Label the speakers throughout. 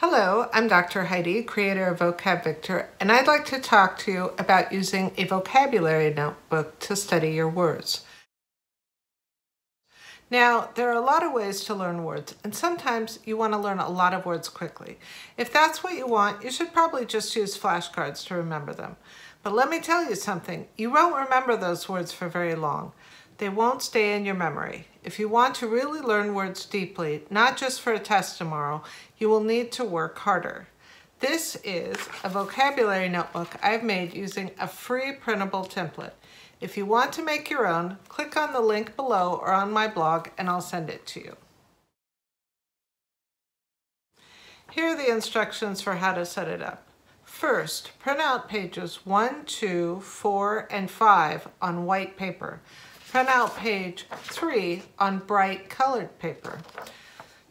Speaker 1: Hello, I'm Dr. Heidi, creator of Vocab Victor, and I'd like to talk to you about using a vocabulary notebook to study your words. Now, there are a lot of ways to learn words, and sometimes you want to learn a lot of words quickly. If that's what you want, you should probably just use flashcards to remember them. But let me tell you something, you won't remember those words for very long. They won't stay in your memory. If you want to really learn words deeply, not just for a test tomorrow, you will need to work harder. This is a vocabulary notebook I've made using a free printable template. If you want to make your own, click on the link below or on my blog and I'll send it to you. Here are the instructions for how to set it up. First, print out pages 1, 2, 4, and 5 on white paper. Print out page 3 on bright colored paper.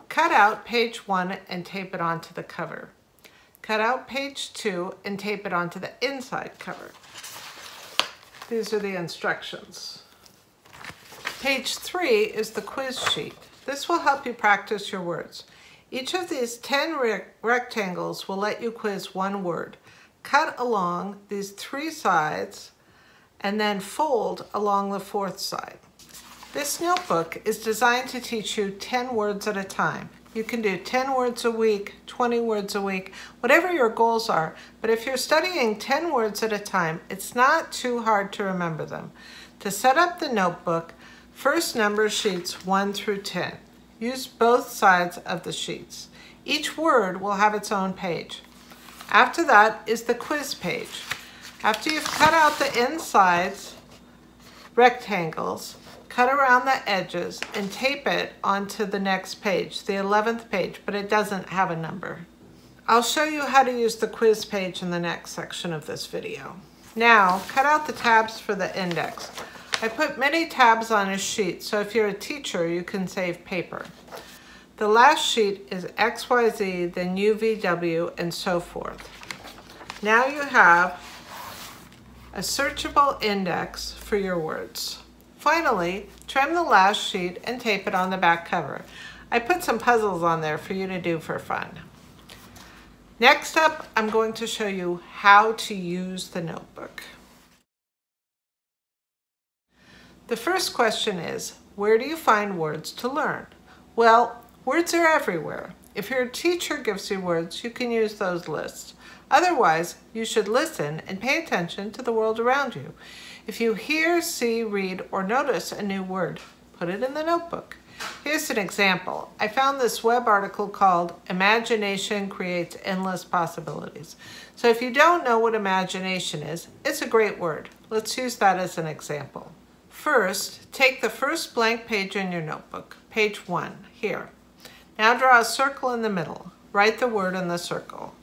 Speaker 1: Cut out page 1 and tape it onto the cover. Cut out page 2 and tape it onto the inside cover. These are the instructions. Page 3 is the quiz sheet. This will help you practice your words. Each of these 10 rectangles will let you quiz one word. Cut along these 3 sides and then fold along the 4th side. This notebook is designed to teach you 10 words at a time. You can do 10 words a week, 20 words a week, whatever your goals are. But if you're studying 10 words at a time, it's not too hard to remember them. To set up the notebook, first number sheets 1 through 10. Use both sides of the sheets. Each word will have its own page. After that is the quiz page. After you've cut out the insides, rectangles, cut around the edges and tape it onto the next page, the 11th page, but it doesn't have a number. I'll show you how to use the quiz page in the next section of this video. Now, cut out the tabs for the index. I put many tabs on a sheet, so if you're a teacher, you can save paper. The last sheet is XYZ, then UVW, and so forth. Now you have a searchable index for your words. Finally, trim the last sheet and tape it on the back cover. I put some puzzles on there for you to do for fun. Next up, I'm going to show you how to use the notebook. The first question is, where do you find words to learn? Well, words are everywhere. If your teacher gives you words, you can use those lists. Otherwise, you should listen and pay attention to the world around you. If you hear, see, read, or notice a new word, put it in the notebook. Here's an example. I found this web article called Imagination Creates Endless Possibilities. So if you don't know what imagination is, it's a great word. Let's use that as an example. First, take the first blank page in your notebook, page 1, here. Now draw a circle in the middle. Write the word in the circle.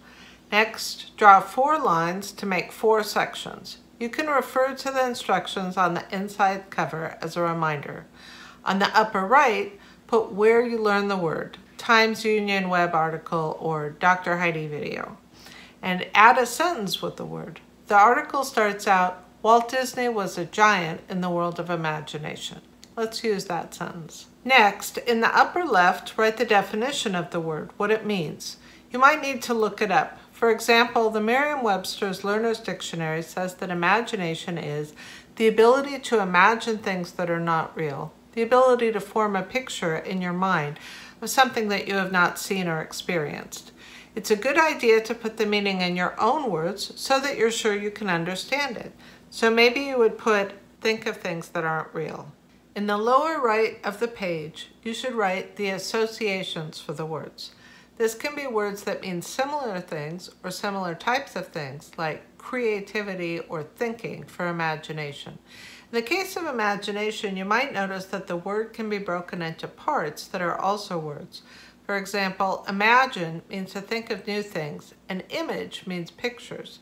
Speaker 1: Next, draw 4 lines to make 4 sections. You can refer to the instructions on the inside cover as a reminder. On the upper right, put where you learned the word, Times Union web article or Dr. Heidi video, and add a sentence with the word. The article starts out, Walt Disney was a giant in the world of imagination. Let's use that sentence. Next, in the upper left, write the definition of the word, what it means. You might need to look it up. For example, the Merriam-Webster's Learner's Dictionary says that imagination is the ability to imagine things that are not real, the ability to form a picture in your mind of something that you have not seen or experienced. It's a good idea to put the meaning in your own words so that you're sure you can understand it. So maybe you would put, think of things that aren't real. In the lower right of the page, you should write the associations for the words. This can be words that mean similar things or similar types of things, like creativity or thinking for imagination. In the case of imagination, you might notice that the word can be broken into parts that are also words. For example, imagine means to think of new things, and image means pictures.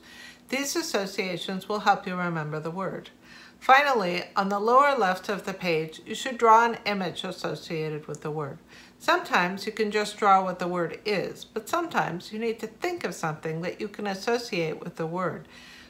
Speaker 1: These associations will help you remember the word. Finally, on the lower left of the page, you should draw an image associated with the word. Sometimes you can just draw what the word is, but sometimes you need to think of something that you can associate with the word.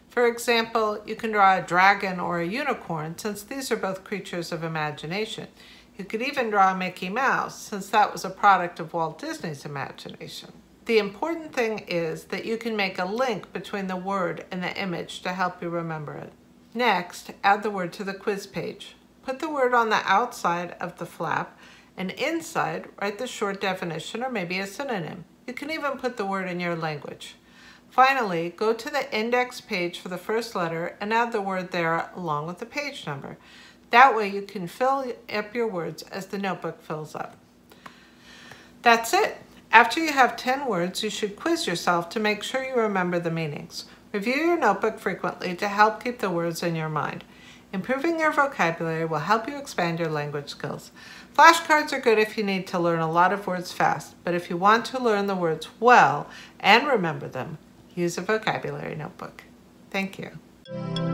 Speaker 1: For example, you can draw a dragon or a unicorn, since these are both creatures of imagination. You could even draw Mickey Mouse, since that was a product of Walt Disney's imagination. The important thing is that you can make a link between the word and the image to help you remember it. Next, add the word to the quiz page. Put the word on the outside of the flap, and inside, write the short definition or maybe a synonym. You can even put the word in your language. Finally, go to the index page for the first letter and add the word there along with the page number. That way you can fill up your words as the notebook fills up. That's it. After you have 10 words, you should quiz yourself to make sure you remember the meanings. Review your notebook frequently to help keep the words in your mind. Improving your vocabulary will help you expand your language skills. Flashcards are good if you need to learn a lot of words fast, but if you want to learn the words well and remember them, use a vocabulary notebook. Thank you.